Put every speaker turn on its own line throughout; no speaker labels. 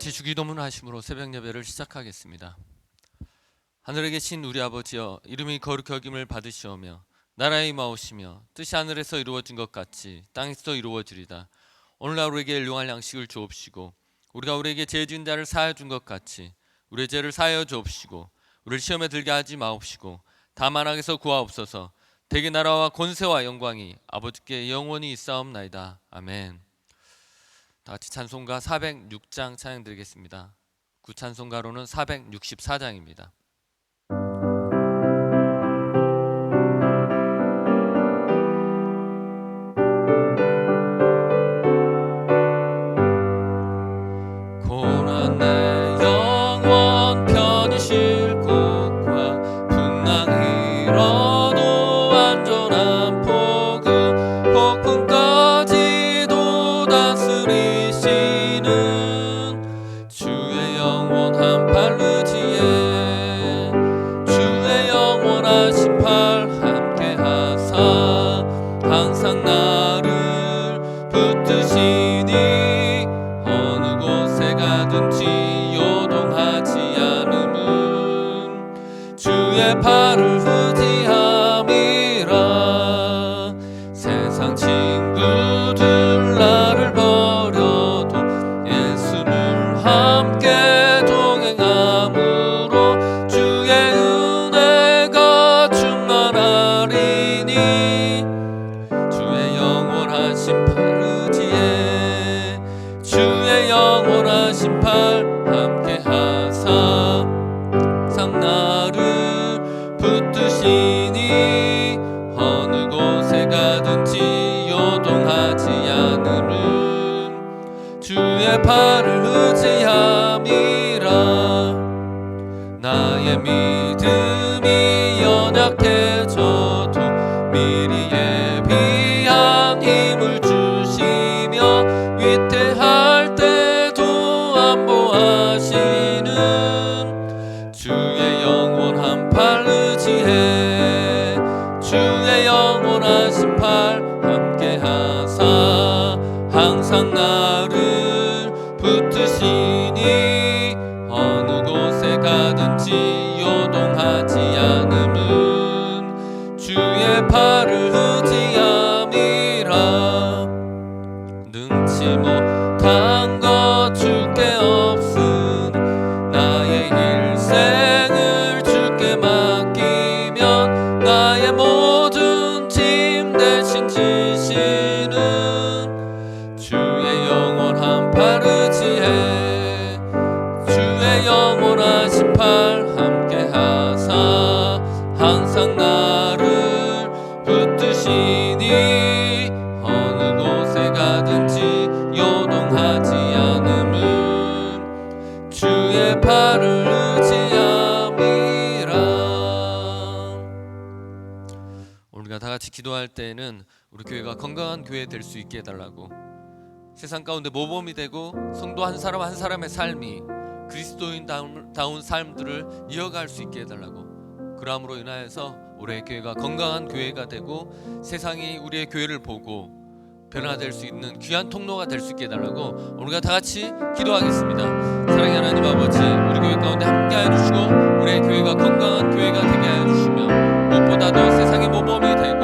같이 주기도문 하심으로 새벽 예배를 시작하겠습니다. 하늘에 계신 우리 아버지여, 이름이 거룩히 여김을 받으시오며 나라의 임하오시며 뜻이 하늘에서 이루어진 것 같이 땅에서도 이루어지리다. 오늘날 우리에게 일용할 양식을 주옵시고, 우리가 우리에게 죄 지은 자를 사하여 준 것 같이 우리의 죄를 사하여 주옵시고, 우리를 시험에 들게 하지 마옵시고 다만 악에서 구하옵소서. 대개 나라와 권세와 영광이 아버지께 영원히 있사옵나이다. 아멘. 다 같이 찬송가 406장 찬양 드리겠습니다. 구찬송가로는 464장입니다. 항상 나를 붙드시니 어느 곳에 가든지 요동하지 않음은 주의 팔을 의지함이라. 세상 친구들 나를 버려도 예수를 함께 동행함으로 주의 은혜가 충만하리니 주의 영원하신 팔 함께 하사 항상 나를 붙드시니 어느 곳에 가든지 요동하지 않음은 주의 팔을 의지함이라. 나의 믿음이 연약해져도 미리 예비한 힘을 주시며 위태할 때도 안보하시는 주의 영원한 팔 의지해 주의 영원하신 팔 함께 하사 항상 나를 붙드시니 어느 곳에 가든지 요동하지 않음은 주의 팔을 의지함이라. 능치 못한 것 주께 없으니 나의 일생을 주께 맡기면 나의 모든 짐 대신 지시는 주의 영원한 팔 의지해 주의 영원하신 팔 함께 하사 항상 나를 붙드시니 어느 곳에 가든지 요동하지 않음은 주의 팔을 의지함이라. 우리가 다 같이 기도할 때에는 우리 교회가 건강한 교회 될 수 있게 해달라고, 세상 가운데 모범이 되고 성도 한 사람 한 사람의 삶이 그리스도인다운 삶들을 이어갈 수 있게 해달라고, 그러함으로 인하여서 우리의 교회가 건강한 교회가 되고 세상이 우리의 교회를 보고 변화될 수 있는 귀한 통로가 될 수 있게 해달라고 우리가 다 같이 기도하겠습니다. 사랑의 하나님 아버지, 우리 교회 가운데 함께하여 주시고 우리의 교회가 건강한 교회가 되게 하여 주시며 무엇보다도 세상의 모범이 되고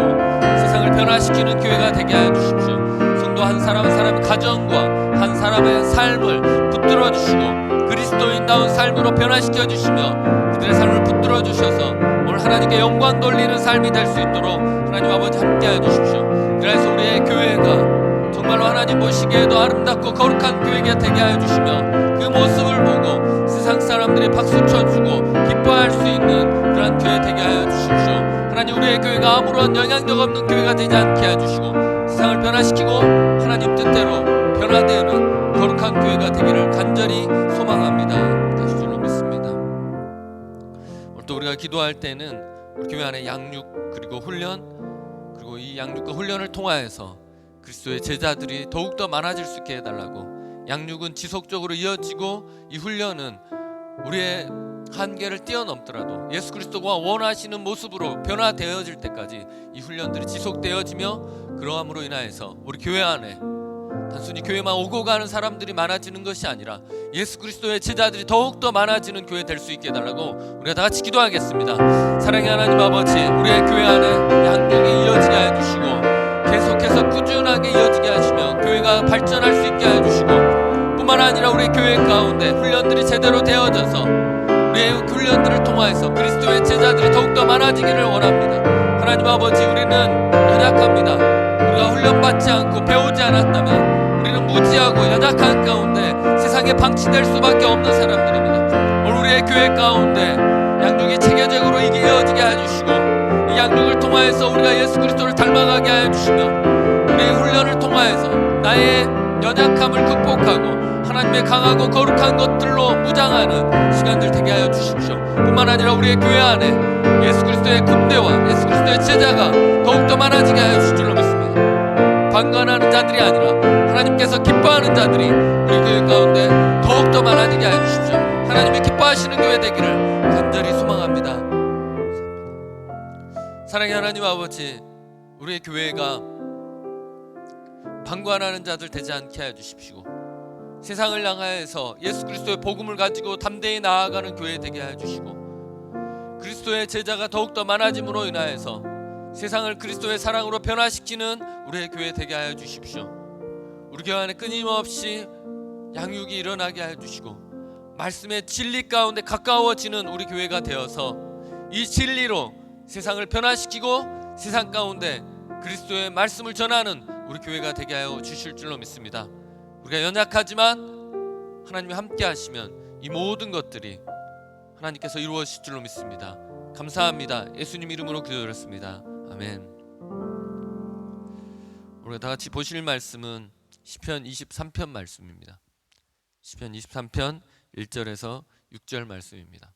세상을 변화시키는 교회가 되게 하여 주십시오. 성도 한 사람 한 사람의 가정과 한 사람의 삶을 붙들어 주시고 그리스도인다운 삶으로 변화시켜 주시며 그들의 삶을 붙들어 주셔서 오늘 하나님께 영광 돌리는 삶이 될 수 있도록 하나님 아버지 함께하여 주십시오. 그래서 우리의 교회가 정말로 하나님 보시기에도 아름답고 거룩한 교회가 되게 하여 주시며 그 모습을 보고 세상 사람들이 박수 쳐주고 기뻐할 수 있는 그런 교회 되게 하여 주십시오. 하나님, 우리의 교회가 아무런 영향력 없는 교회가 되지 않게 하여 주시고 세상을 변화시키고 하나님 뜻대로 변화되는 거룩한 교회가 되기를 간절히 소망합니다. 다시 줄로 믿습니다. 오늘 또 우리가 기도할 때는 우리 교회 안에 양육 그리고 훈련, 그리고 이 양육과 훈련을 통하여서 그리스도의 제자들이 더욱더 많아질 수 있게 해달라고, 양육은 지속적으로 이어지고 이 훈련은 우리의 한계를 뛰어넘더라도 예수 그리스도가 원하시는 모습으로 변화되어질 때까지 이 훈련들이 지속되어지며 그러함으로 인하여서 우리 교회 안에 단순히 교회만 오고 가는 사람들이 많아지는 것이 아니라 예수 그리스도의 제자들이 더욱더 많아지는 교회 될 수 있게 해달라고 우리가 다 같이 기도하겠습니다. 사랑의 하나님 아버지, 우리의 교회 안에 양육이 이어지게 해주시고 계속해서 꾸준하게 이어지게 하시며 교회가 발전할 수 있게 해주시고, 뿐만 아니라 우리 교회 가운데 훈련들이 제대로 되어져서 우리의 훈련들을 통하여서 그리스도의 제자들이 더욱더 많아지기를 원합니다. 하나님 아버지, 우리는 연약합니다. 우리가 훈련받지 않고 배우지 않았다면 우리는 무지하고 연약한 가운데 세상에 방치될 수밖에 없는 사람들입니다. 오늘 우리의 교회 가운데 양육이 체계적으로 이어지게 해주시고, 이 양육을 통하여서 우리가 예수 그리스도를 닮아가게 해주시며, 우리의 훈련을 통하여서 나의 연약함을 극복하고 하나님의 강하고 거룩한 것들로 무장하는 시간들 되게 하여 주십시오. 뿐만 아니라 우리의 교회 안에 예수 그리스도의 군대와 예수 그리스도의 제자가 더욱더 많아지게 하여 주실 줄로 믿습니다. 방관하는 자들이 아니라 하나님께서 기뻐하는 자들이 우리 교회 가운데 더욱더 많아지게 하여 주십시오. 하나님이 기뻐하시는 교회 되기를 간절히 소망합니다. 사랑의 하나님 아버지, 우리의 교회가 방관하는 자들 되지 않게 하여 주십시오. 세상을 향하여서 예수 그리스도의 복음을 가지고 담대히 나아가는 교회 되게 하여 주시고, 그리스도의 제자가 더욱더 많아짐으로 인하여서 세상을 그리스도의 사랑으로 변화시키는 우리의 교회 되게 하여 주십시오. 우리 교회 안에 끊임없이 양육이 일어나게 하여 주시고, 말씀의 진리 가운데 가까워지는 우리 교회가 되어서 이 진리로 세상을 변화시키고 세상 가운데 그리스도의 말씀을 전하는 우리 교회가 되게 하여 주실 줄로 믿습니다. 우리가 연약하지만 하나님이 함께 하시면 이 모든 것들이 하나님께서 이루어질 줄로 믿습니다. 감사합니다. 예수님 이름으로 기도드렸습니다. 아멘. 우리가 다 같이 보실 말씀은 시편 23편 말씀입니다. 시편 23편 1절에서 6절 말씀입니다.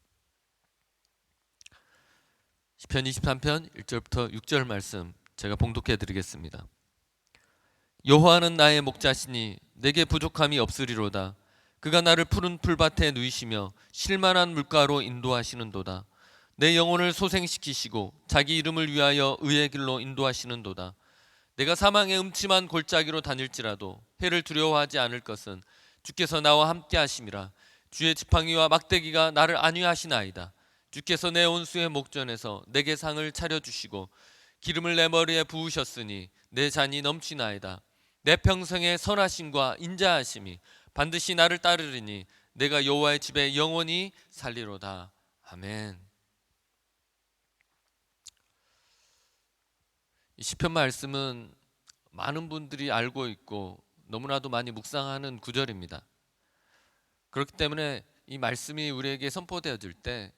시편 23편 1절부터 6절 말씀 제가 봉독해 드리겠습니다. 여호와는 나의 목자시니 내게 부족함이 없으리로다. 그가 나를 푸른 풀밭에 누이시며 쉴만한 물가로 인도하시는도다. 내 영혼을 소생시키시고 자기 이름을 위하여 의의 길로 인도하시는도다. 내가 사망의 음침한 골짜기로 다닐지라도 해를 두려워하지 않을 것은 주께서 나와 함께 하심이라. 주의 지팡이와 막대기가 나를 안위하시나이다. 주께서 내 온수의 목전에서 내게 상을 차려주시고 기름을 내 머리에 부으셨으니 내 잔이 넘치나이다. 내 평생의 선하심과 인자하심이 반드시 나를 따르리니 내가 여호와의 집에 영원히 살리로다. 아멘. 이 시편 말씀은 많은 분들이 알고 있고 너무나도 많이 묵상하는 구절입니다. 그렇기 때문에 이 말씀이 우리에게 선포되어질 때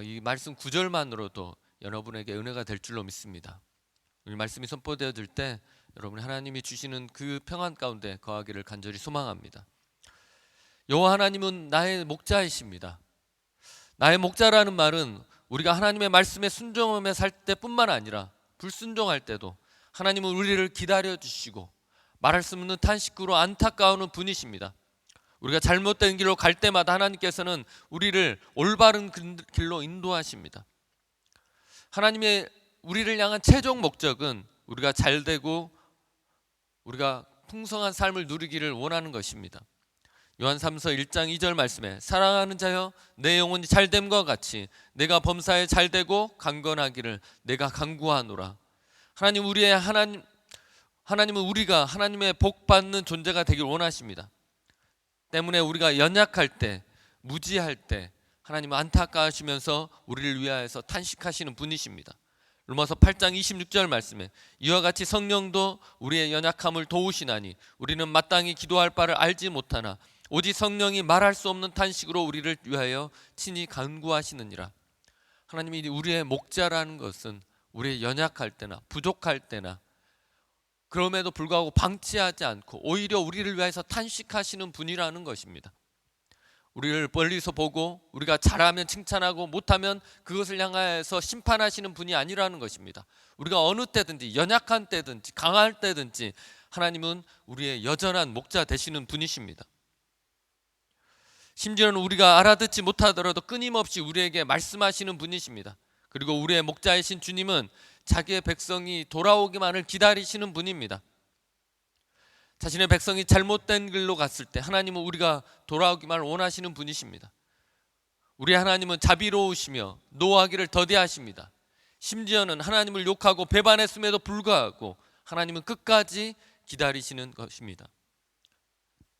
이 말씀 구절만으로도 여러분에게 은혜가 될 줄로 믿습니다. 이 말씀이 선포되어질 때 여러분 하나님이 주시는 그 평안 가운데 거하기를 간절히 소망합니다. 여호와 하나님은 나의 목자이십니다. 나의 목자라는 말은 우리가 하나님의 말씀에 순종하며 살 때뿐만 아니라 불순종할 때도 하나님은 우리를 기다려 주시고 말할 수 없는 탄식으로 안타까워하는 분이십니다. 우리가 잘못된 길로 갈 때마다 하나님께서는 우리를 올바른 길로 인도하십니다. 하나님의 우리를 향한 최종 목적은 우리가 잘되고 우리가 풍성한 삶을 누리기를 원하는 것입니다. 요한 3서 1장 2절 말씀에 사랑하는 자여 내 영혼이 잘됨과 같이 내가 범사에 잘되고 강건하기를 내가 간구하노라. 하나님은 우리가 하나님의 복 받는 존재가 되길 원하십니다. 때문에 우리가 연약할 때, 무지할 때 하나님은 안타까우시면서 우리를 위하여서 탄식하시는 분이십니다. 로마서 8장 26절 말씀에 이와 같이 성령도 우리의 연약함을 도우시나니 우리는 마땅히 기도할 바를 알지 못하나 오직 성령이 말할 수 없는 탄식으로 우리를 위하여 친히 간구하시느니라. 하나님이 우리의 목자라는 것은 우리의 연약할 때나 부족할 때나 그럼에도 불구하고 방치하지 않고 오히려 우리를 위해서 탄식하시는 분이라는 것입니다. 우리를 멀리서 보고 우리가 잘하면 칭찬하고 못하면 그것을 향하여서 심판하시는 분이 아니라는 것입니다. 우리가 어느 때든지 연약한 때든지 강할 때든지 하나님은 우리의 여전한 목자 되시는 분이십니다. 심지어는 우리가 알아듣지 못하더라도 끊임없이 우리에게 말씀하시는 분이십니다. 그리고 우리의 목자이신 주님은 자기의 백성이 돌아오기만을 기다리시는 분입니다. 자신의 백성이 잘못된 길로 갔을 때 하나님은 우리가 돌아오기만 원하시는 분이십니다. 우리 하나님은 자비로우시며 노하기를 더디하십니다. 심지어는 하나님을 욕하고 배반했음에도 불구하고 하나님은 끝까지 기다리시는 것입니다.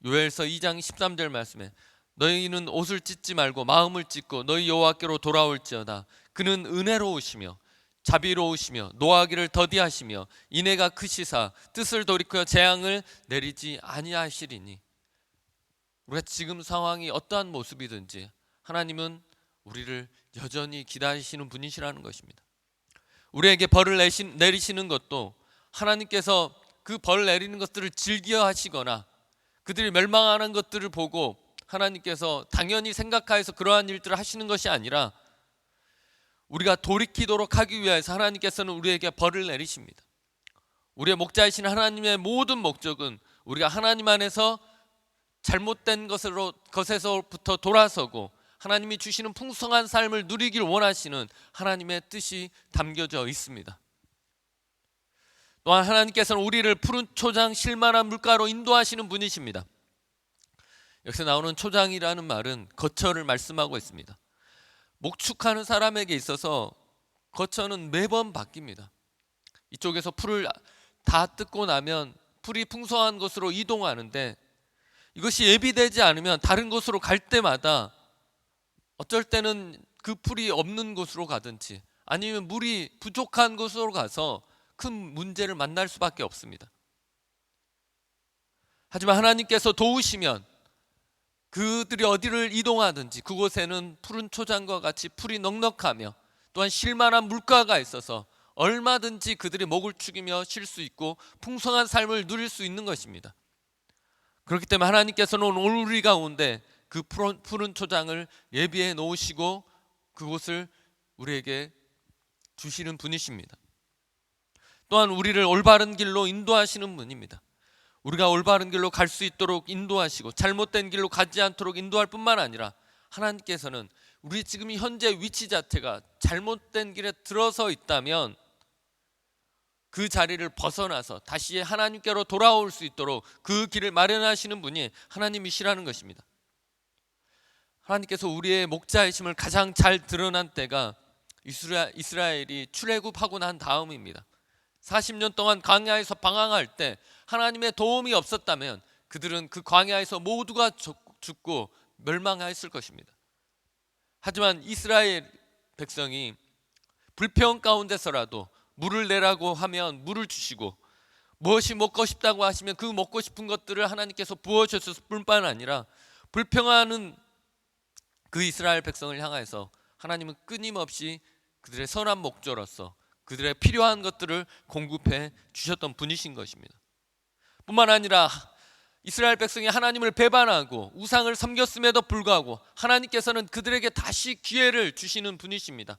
요엘서 2장 13절 말씀에 너희는 옷을 찢지 말고 마음을 찢고 너희 여호와께로 돌아올지어다. 그는 은혜로우시며 자비로우시며 노하기를 더디하시며 인애가 크시사 뜻을 돌이켜 재앙을 내리지 아니하시리니. 우리가 지금 상황이 어떠한 모습이든지 하나님은 우리를 여전히 기다리시는 분이시라는 것입니다. 우리에게 벌을 내리시는 것도 하나님께서 그 벌 내리는 것들을 즐겨 하시거나 그들이 멸망하는 것들을 보고 하나님께서 당연히 생각하여서 그러한 일들을 하시는 것이 아니라 우리가 돌이키도록 하기 위해서 하나님께서는 우리에게 벌을 내리십니다. 우리의 목자이신 하나님의 모든 목적은 우리가 하나님 안에서 잘못된 것에서부터 돌아서고 하나님이 주시는 풍성한 삶을 누리길 원하시는 하나님의 뜻이 담겨져 있습니다. 또한 하나님께서는 우리를 푸른 초장 실만한 물가로 인도하시는 분이십니다. 여기서 나오는 초장이라는 말은 거처를 말씀하고 있습니다. 목축하는 사람에게 있어서 거처는 매번 바뀝니다. 이쪽에서 풀을 다 뜯고 나면 풀이 풍성한 곳으로 이동하는데 이것이 예비되지 않으면 다른 곳으로 갈 때마다 어쩔 때는 그 풀이 없는 곳으로 가든지 아니면 물이 부족한 곳으로 가서 큰 문제를 만날 수밖에 없습니다. 하지만 하나님께서 도우시면 그들이 어디를 이동하든지 그곳에는 푸른 초장과 같이 풀이 넉넉하며 또한 쉴만한 물가가 있어서 얼마든지 그들이 목을 축이며 쉴 수 있고 풍성한 삶을 누릴 수 있는 것입니다. 그렇기 때문에 하나님께서는 오늘 우리 가운데 그 푸른 초장을 예비해 놓으시고 그곳을 우리에게 주시는 분이십니다. 또한 우리를 올바른 길로 인도하시는 분입니다. 우리가 올바른 길로 갈 수 있도록 인도하시고 잘못된 길로 가지 않도록 인도할 뿐만 아니라 하나님께서는 우리 지금 현재 위치 자체가 잘못된 길에 들어서 있다면 그 자리를 벗어나서 다시 하나님께로 돌아올 수 있도록 그 길을 마련하시는 분이 하나님이시라는 것입니다. 하나님께서 우리의 목자이심을 가장 잘 드러난 때가 이스라엘이 출애굽하고 난 다음입니다. 40년 동안 광야에서 방황할 때 하나님의 도움이 없었다면 그들은 그 광야에서 모두가 죽고 멸망했을 것입니다. 하지만 이스라엘 백성이 불평 가운데서라도 물을 내라고 하면 물을 주시고 무엇이 먹고 싶다고 하시면 그 먹고 싶은 것들을 하나님께서 부어주셨을 뿐만 아니라 불평하는 그 이스라엘 백성을 향해서 하나님은 끊임없이 그들의 선한 목조로서 그들의 필요한 것들을 공급해 주셨던 분이신 것입니다. 뿐만 아니라 이스라엘 백성이 하나님을 배반하고 우상을 섬겼음에도 불구하고 하나님께서는 그들에게 다시 기회를 주시는 분이십니다.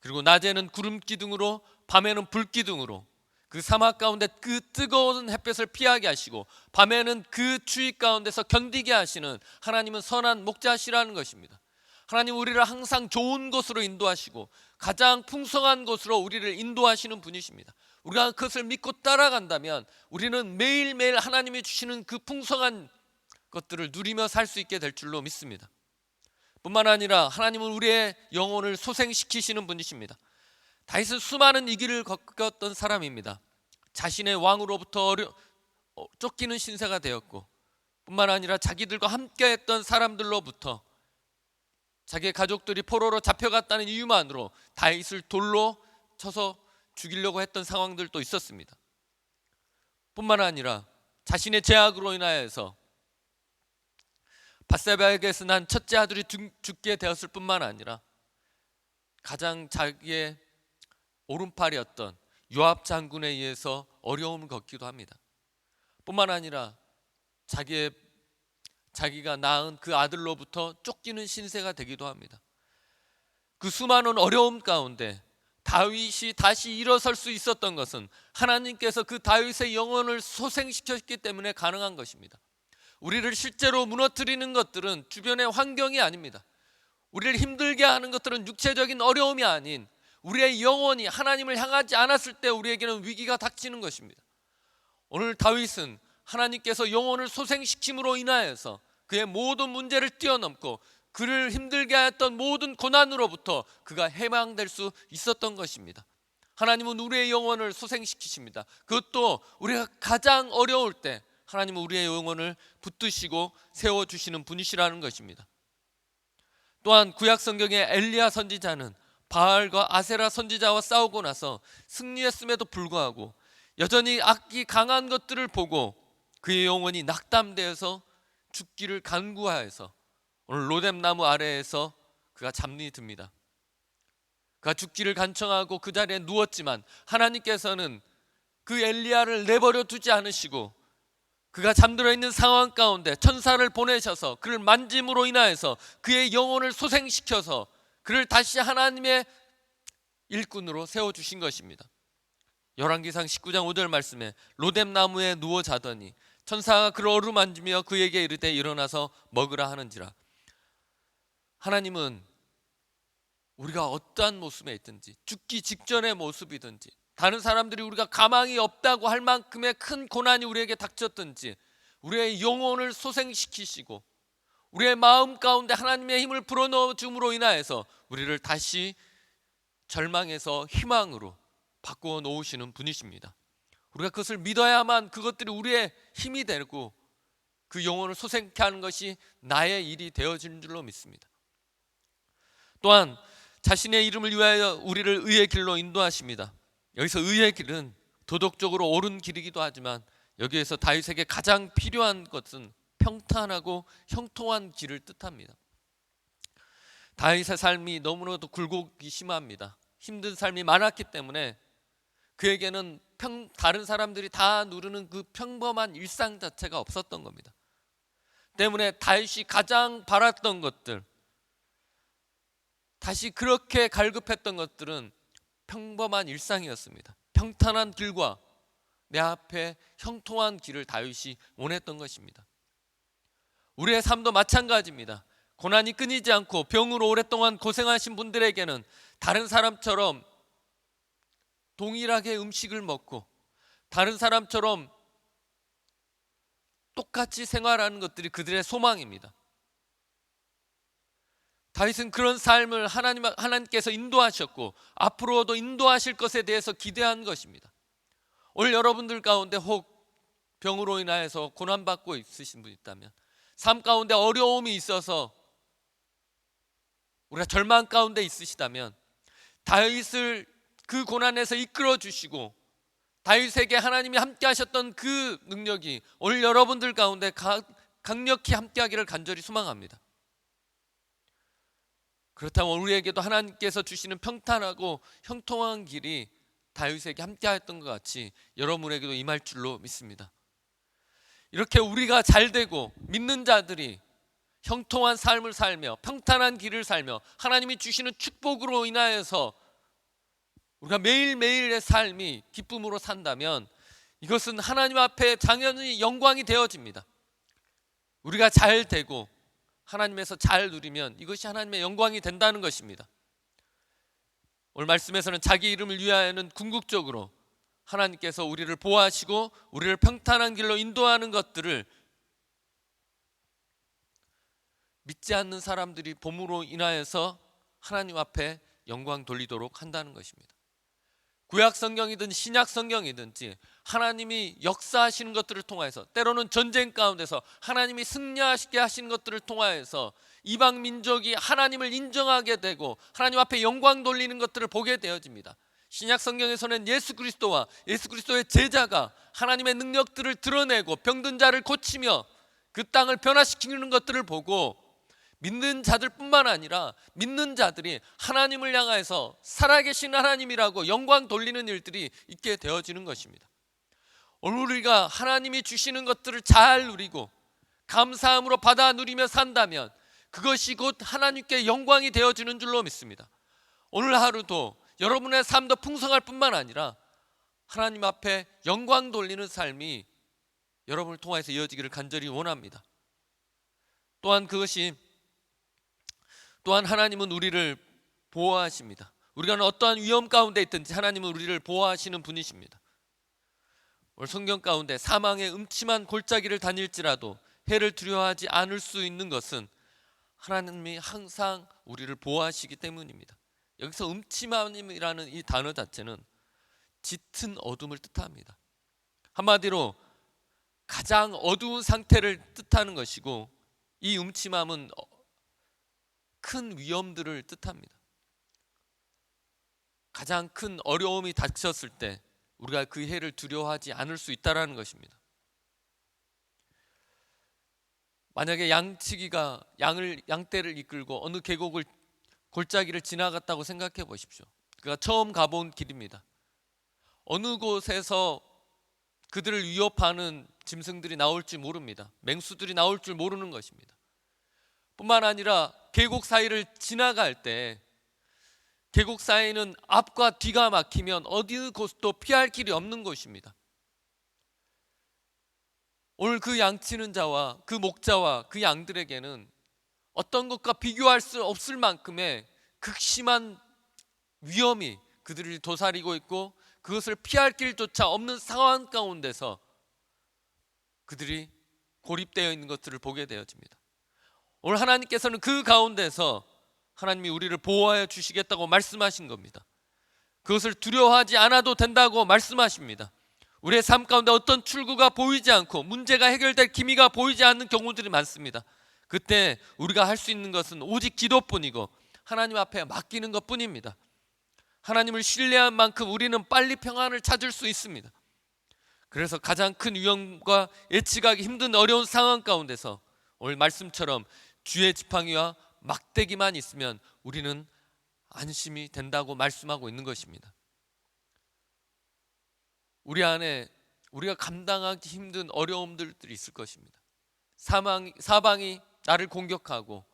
그리고 낮에는 구름 기둥으로 밤에는 불 기둥으로 그 사막 가운데 그 뜨거운 햇볕을 피하게 하시고 밤에는 그 추위 가운데서 견디게 하시는 하나님은 선한 목자시라는 것입니다. 하나님 우리를 항상 좋은 곳으로 인도하시고 가장 풍성한 곳으로 우리를 인도하시는 분이십니다. 우리가 그것을 믿고 따라간다면 우리는 매일매일 하나님이 주시는 그 풍성한 것들을 누리며 살 수 있게 될 줄로 믿습니다. 뿐만 아니라 하나님은 우리의 영혼을 소생시키시는 분이십니다. 다윗은 수많은 위기를 겪었던 사람입니다. 자신의 왕으로부터 쫓기는 신세가 되었고 뿐만 아니라 자기들과 함께했던 사람들로부터 자기의 가족들이 포로로 잡혀갔다는 이유만으로 다윗을 돌로 쳐서 죽이려고 했던 상황들도 있었습니다. 뿐만 아니라 자신의 죄악으로 인하여서 밧세바에게서 난 첫째 아들이 죽게 되었을 뿐만 아니라 가장 자기의 오른팔이었던 요압 장군에 의해서 어려움을 겪기도 합니다. 뿐만 아니라 자기가 낳은 그 아들로부터 쫓기는 신세가 되기도 합니다. 그 수많은 어려움 가운데 다윗이 다시 일어설 수 있었던 것은 하나님께서 그 다윗의 영혼을 소생시켰기 때문에 가능한 것입니다. 우리를 실제로 무너뜨리는 것들은 주변의 환경이 아닙니다. 우리를 힘들게 하는 것들은 육체적인 어려움이 아닌 우리의 영혼이 하나님을 향하지 않았을 때 우리에게는 위기가 닥치는 것입니다. 오늘 다윗은 하나님께서 영혼을 소생시킴으로 인하여서 그의 모든 문제를 뛰어넘고 그를 힘들게 하였던 모든 고난으로부터 그가 해방될 수 있었던 것입니다. 하나님은 우리의 영혼을 소생시키십니다. 그것도 우리가 가장 어려울 때 하나님은 우리의 영혼을 붙드시고 세워주시는 분이시라는 것입니다. 또한 구약 성경의 엘리야 선지자는 바알과 아세라 선지자와 싸우고 나서 승리했음에도 불구하고 여전히 악이 강한 것들을 보고 그의 영혼이 낙담되어서 죽기를 간구하여서 오늘 로뎀나무 아래에서 그가 잠이 듭니다. 그가 죽기를 간청하고 그 자리에 누웠지만 하나님께서는 그 엘리야를 내버려 두지 않으시고 그가 잠들어 있는 상황 가운데 천사를 보내셔서 그를 만짐으로 인하여서 그의 영혼을 소생시켜서 그를 다시 하나님의 일꾼으로 세워주신 것입니다. 열왕기상 19장 5절 말씀에 로뎀나무에 누워 자더니 천사가 그를 어루만지며 그에게 이르되 일어나서 먹으라 하는지라. 하나님은 우리가 어떠한 모습에 있든지, 죽기 직전의 모습이든지, 다른 사람들이 우리가 가망이 없다고 할 만큼의 큰 고난이 우리에게 닥쳤든지 우리의 영혼을 소생시키시고 우리의 마음 가운데 하나님의 힘을 불어넣어 줌으로 인하여서 우리를 다시 절망에서 희망으로 바꾸어 놓으시는 분이십니다. 우리가 그것을 믿어야만 그것들이 우리의 힘이 되고 그 영혼을 소생케 하는 것이 나의 일이 되어지는 줄로 믿습니다. 또한 자신의 이름을 위하여 우리를 의의 길로 인도하십니다. 여기서 의의 길은 도덕적으로 옳은 길이기도 하지만 여기에서 다윗에게 가장 필요한 것은 평탄하고 형통한 길을 뜻합니다. 다윗의 삶이 너무나도 굴곡이 심합니다. 힘든 삶이 많았기 때문에 그에게는 다른 사람들이 다 누리는 그 평범한 일상 자체가 없었던 겁니다. 때문에 다윗이 가장 바랐던 것들, 다시 그렇게 갈급했던 것들은 평범한 일상이었습니다. 평탄한 길과 내 앞에 형통한 길을 다윗이 원했던 것입니다. 우리의 삶도 마찬가지입니다. 고난이 끊이지 않고 병으로 오랫동안 고생하신 분들에게는 다른 사람처럼 동일하게 음식을 먹고 다른 사람처럼 똑같이 생활하는 것들이 그들의 소망입니다. 다윗은 그런 삶을 하나님께서 인도하셨고 앞으로도 인도하실 것에 대해서 기대한 것입니다. 오늘 여러분들 가운데 혹 병으로 인하여서 고난받고 있으신 분 있다면, 삶 가운데 어려움이 있어서 우리가 절망 가운데 있으시다면 다윗을 그 고난에서 이끌어 주시고 다윗에게 하나님이 함께 하셨던 그 능력이 오늘 여러분들 가운데 강력히 함께 하기를 간절히 소망합니다. 그렇다면 우리에게도 하나님께서 주시는 평탄하고 형통한 길이 다윗에게 함께 하였던 것 같이 여러분에게도 임할 줄로 믿습니다. 이렇게 우리가 잘되고 믿는 자들이 형통한 삶을 살며 평탄한 길을 살며 하나님이 주시는 축복으로 인하여서 우리가 매일매일의 삶이 기쁨으로 산다면 이것은 하나님 앞에 당연히 영광이 되어집니다. 우리가 잘 되고 하나님에서 잘 누리면 이것이 하나님의 영광이 된다는 것입니다. 오늘 말씀에서는 자기 이름을 위하여는 궁극적으로 하나님께서 우리를 보호하시고 우리를 평탄한 길로 인도하는 것들을 믿지 않는 사람들이 봄으로 인하여서 하나님 앞에 영광 돌리도록 한다는 것입니다. 구약 성경이든 신약 성경이든지 하나님이 역사하시는 것들을 통하여서, 때로는 전쟁 가운데서 하나님이 승리하시게 하시는 것들을 통하여서 이방 민족이 하나님을 인정하게 되고 하나님 앞에 영광 돌리는 것들을 보게 되어집니다. 신약 성경에서는 예수 그리스도와 예수 그리스도의 제자가 하나님의 능력들을 드러내고 병든 자를 고치며 그 땅을 변화시키는 것들을 보고 믿는 자들 뿐만 아니라 믿는 자들이 하나님을 향해서 살아계신 하나님이라고 영광 돌리는 일들이 있게 되어지는 것입니다. 오늘 우리가 하나님이 주시는 것들을 잘 누리고 감사함으로 받아 누리며 산다면 그것이 곧 하나님께 영광이 되어지는 줄로 믿습니다. 오늘 하루도 여러분의 삶도 풍성할 뿐만 아니라 하나님 앞에 영광 돌리는 삶이 여러분을 통해서 이어지기를 간절히 원합니다. 또한 하나님은 우리를 보호하십니다. 우리가 어떠한 위험 가운데 있든지 하나님은 우리를 보호하시는 분이십니다. 오늘 성경 가운데 사망의 음침한 골짜기를 다닐지라도 해를 두려워하지 않을 수 있는 것은 하나님이 항상 우리를 보호하시기 때문입니다. 여기서 음침함이라는 이 단어 자체는 짙은 어둠을 뜻합니다. 한마디로 가장 어두운 상태를 뜻하는 것이고, 이 음침함은 큰 위험들을 뜻합니다. 가장 큰 어려움이 닥쳤을 때 우리가 그 해를 두려워하지 않을 수 있다는 것입니다. 만약에 양치기가 양떼를 이끌고 어느 계곡을 골짜기를 지나갔다고 생각해 보십시오. 그가 처음 가본 길입니다. 어느 곳에서 그들을 위협하는 짐승들이 나올 줄 모릅니다. 맹수들이 나올 줄 모르는 것입니다. 뿐만 아니라 계곡 사이를 지나갈 때 계곡 사이는 앞과 뒤가 막히면 어디 곳도 피할 길이 없는 곳입니다. 오늘 그 양치는 자와 그 목자와 그 양들에게는 어떤 것과 비교할 수 없을 만큼의 극심한 위험이 그들을 도사리고 있고, 그것을 피할 길조차 없는 상황 가운데서 그들이 고립되어 있는 것들을 보게 되어집니다. 오늘 하나님께서는 그 가운데서 하나님이 우리를 보호하여 주시겠다고 말씀하신 겁니다. 그것을 두려워하지 않아도 된다고 말씀하십니다. 우리의 삶 가운데 어떤 출구가 보이지 않고 문제가 해결될 기미가 보이지 않는 경우들이 많습니다. 그때 우리가 할 수 있는 것은 오직 기도뿐이고 하나님 앞에 맡기는 것뿐입니다. 하나님을 신뢰한 만큼 우리는 빨리 평안을 찾을 수 있습니다. 그래서 가장 큰 위험과 예측하기 힘든 어려운 상황 가운데서 오늘 말씀처럼 주의 지팡이와 막대기만 있으면 우리는 안심이 된다고 말씀하고 있는 것입니다. 우리 안에 우리가 감당하기 힘든 어려움들이 있을 것입니다. 사방이 나를 공격하고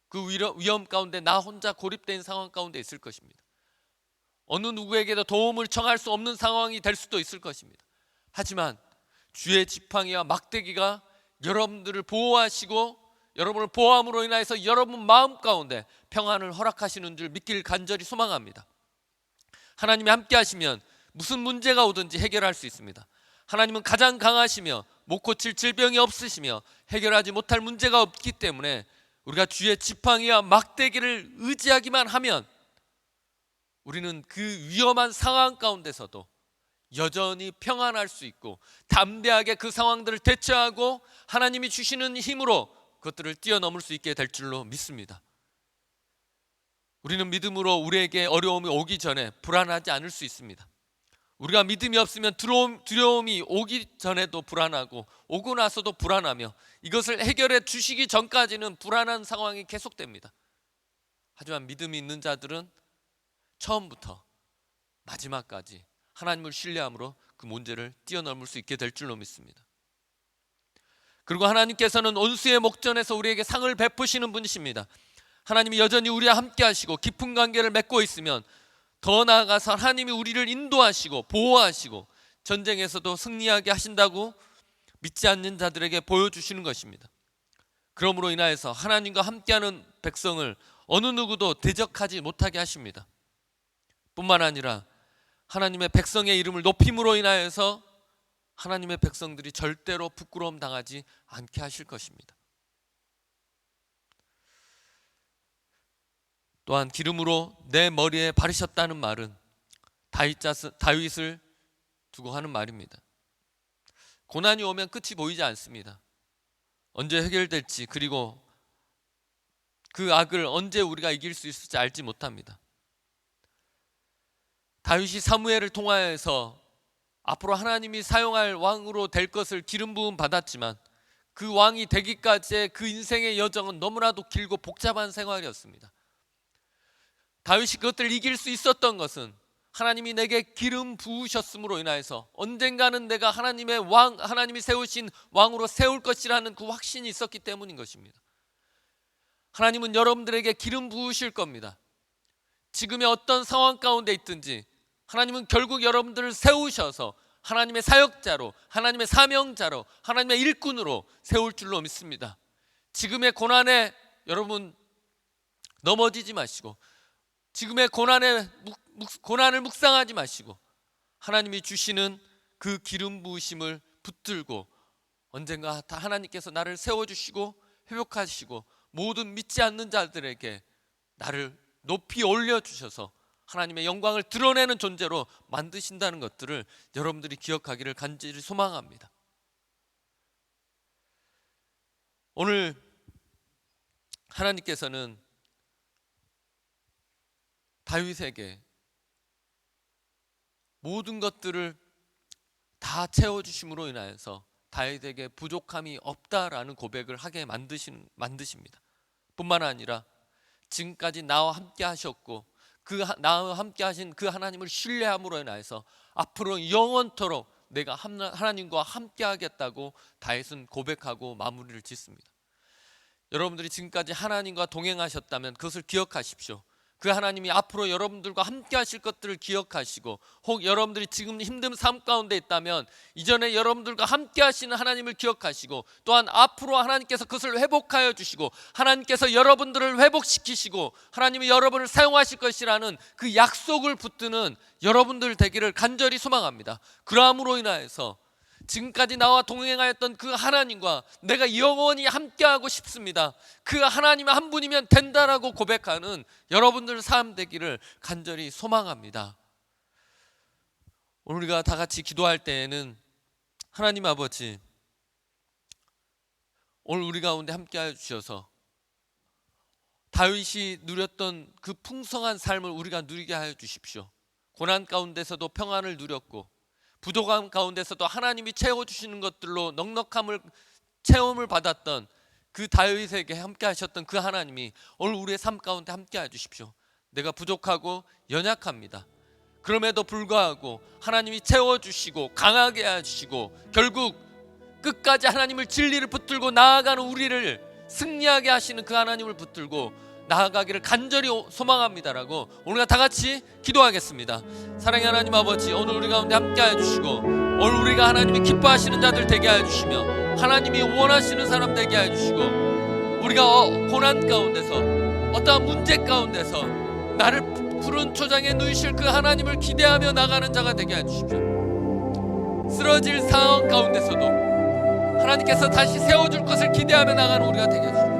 그 위험 가운데 나 혼자 고립된 상황 가운데 있을 것입니다. 어느 누구에게도 도움을 청할 수 없는 상황이 될 수도 있을 것입니다. 하지만 주의 지팡이와 막대기가 여러분들을 보호하시고 여러분을 보호함으로 인해서 여러분 마음 가운데 평안을 허락하시는 줄 믿길 간절히 소망합니다. 하나님이 함께 하시면 무슨 문제가 오든지 해결할 수 있습니다. 하나님은 가장 강하시며 못 고칠 질병이 없으시며 해결하지 못할 문제가 없기 때문에 우리가 주의 지팡이와 막대기를 의지하기만 하면 우리는 그 위험한 상황 가운데서도 여전히 평안할 수 있고 담대하게 그 상황들을 대처하고 하나님이 주시는 힘으로 그것들을 뛰어넘을 수 있게 될 줄로 믿습니다. 우리는 믿음으로 우리에게 어려움이 오기 전에 불안하지 않을 수 있습니다. 우리가 믿음이 없으면 두려움이 오기 전에도 불안하고 오고 나서도 불안하며 이것을 해결해 주시기 전까지는 불안한 상황이 계속됩니다. 하지만 믿음이 있는 자들은 처음부터 마지막까지 하나님을 신뢰함으로 그 문제를 뛰어넘을 수 있게 될 줄로 믿습니다. 그리고 하나님께서는 온수의 목전에서 우리에게 상을 베푸시는 분이십니다. 하나님이 여전히 우리와 함께 하시고 깊은 관계를 맺고 있으면 더 나아가서 하나님이 우리를 인도하시고 보호하시고 전쟁에서도 승리하게 하신다고 믿지 않는 자들에게 보여주시는 것입니다. 그러므로 인하여서 하나님과 함께하는 백성을 어느 누구도 대적하지 못하게 하십니다. 뿐만 아니라 하나님의 백성의 이름을 높임으로 인하여서 하나님의 백성들이 절대로 부끄러움 당하지 않게 하실 것입니다. 또한 기름으로 내 머리에 바르셨다는 말은 다윗을 두고 하는 말입니다. 고난이 오면 끝이 보이지 않습니다. 언제 해결될지, 그리고 그 악을 언제 우리가 이길 수 있을지 알지 못합니다. 다윗이 사무엘을 통하여서 앞으로 하나님이 사용할 왕으로 될 것을 기름 부음 받았지만 그 왕이 되기까지의 그 인생의 여정은 너무나도 길고 복잡한 생활이었습니다. 다윗이 그것들을 이길 수 있었던 것은 하나님이 내게 기름 부으셨음으로 인하여서 언젠가는 내가 하나님이 세우신 왕으로 세울 것이라는 그 확신이 있었기 때문인 것입니다. 하나님은 여러분들에게 기름 부으실 겁니다. 지금의 어떤 상황 가운데 있든지 하나님은 결국 여러분들을 세우셔서 하나님의 사역자로, 하나님의 사명자로, 하나님의 일꾼으로 세울 줄로 믿습니다. 지금의 고난에 여러분 넘어지지 마시고, 지금의 고난을 묵상하지 마시고, 하나님이 주시는 그 기름 부으심을 붙들고 언젠가 하나님께서 나를 세워주시고 회복하시고 모든 믿지 않는 자들에게 나를 높이 올려주셔서 하나님의 영광을 드러내는 존재로 만드신다는 것들을 여러분들이 기억하기를 간절히 소망합니다. 오늘 하나님께서는 다윗에게 모든 것들을 다 채워주심으로 인하여서 다윗에게 부족함이 없다라는 고백을 하게 만드십니다. 뿐만 아니라 지금까지 나와 함께 하셨고 나와 함께 하신 그 하나님을 신뢰함으로 인하여서 앞으로 영원토록 내가 하나님과 함께 하겠다고 다윗은 고백하고 마무리를 짓습니다. 여러분들이 지금까지 하나님과 동행하셨다면 그것을 기억하십시오. 그 하나님이 앞으로 여러분들과 함께 하실 것들을 기억하시고, 혹 여러분들이 지금 힘든 삶 가운데 있다면 이전에 여러분들과 함께 하시는 하나님을 기억하시고, 또한 앞으로 하나님께서 그것을 회복하여 주시고 하나님께서 여러분들을 회복시키시고 하나님이 여러분을 사용하실 것이라는 그 약속을 붙드는 여러분들 되기를 간절히 소망합니다. 그러함으로 인하여서 지금까지 나와 동행하였던 그 하나님과 내가 영원히 함께하고 싶습니다, 그 하나님 한 분이면 된다라고 고백하는 여러분들 삶 되기를 간절히 소망합니다. 오늘 우리가 다 같이 기도할 때에는 하나님 아버지, 오늘 우리 가운데 함께하여 주셔서 다윗이 누렸던 그 풍성한 삶을 우리가 누리게 하여 주십시오. 고난 가운데서도 평안을 누렸고 부족함 가운데서도 하나님이 채워주시는 것들로 넉넉함을 체험을 받았던 그 다윗에게 함께 하셨던 그 하나님이 오늘 우리의 삶 가운데 함께 해주십시오. 내가 부족하고 연약합니다. 그럼에도 불구하고 하나님이 채워주시고 강하게 해주시고 결국 끝까지 하나님을 진리를 붙들고 나아가는 우리를 승리하게 하시는 그 하나님을 붙들고 나아가기를 간절히 소망합니다라고 오늘 다 같이 기도하겠습니다. 사랑의 하나님 아버지, 오늘 우리 가운데 함께 해주시고 오늘 우리가 하나님이 기뻐하시는 자들 되게 해주시며 하나님이 원하시는 사람 되게 해주시고 우리가 고난 가운데서 어떠한 문제 가운데서 나를 푸른 초장에 누이실 그 하나님을 기대하며 나가는 자가 되게 해주십시오. 쓰러질 상황 가운데서도 하나님께서 다시 세워줄 것을 기대하며 나가는 우리가 되게 해주십시오.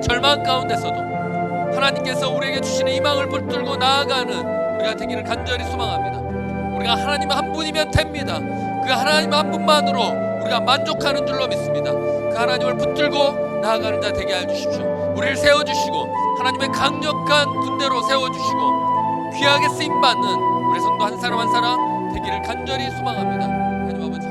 절망 가운데서도 하나님께서 우리에게 주시는 희망을 붙들고 나아가는 우리가 되기를 간절히 소망합니다. 우리가 하나님 한 분이면 됩니다. 그 하나님 한 분만으로 우리가 만족하는 줄로 믿습니다. 그 하나님을 붙들고 나아가는 자 되게 해주십시오. 우리를 세워주시고 하나님의 강력한 군대로 세워주시고 귀하게 쓰임받는 우리 성도 한 사람 한 사람 되기를 간절히 소망합니다. 하나님 아버지,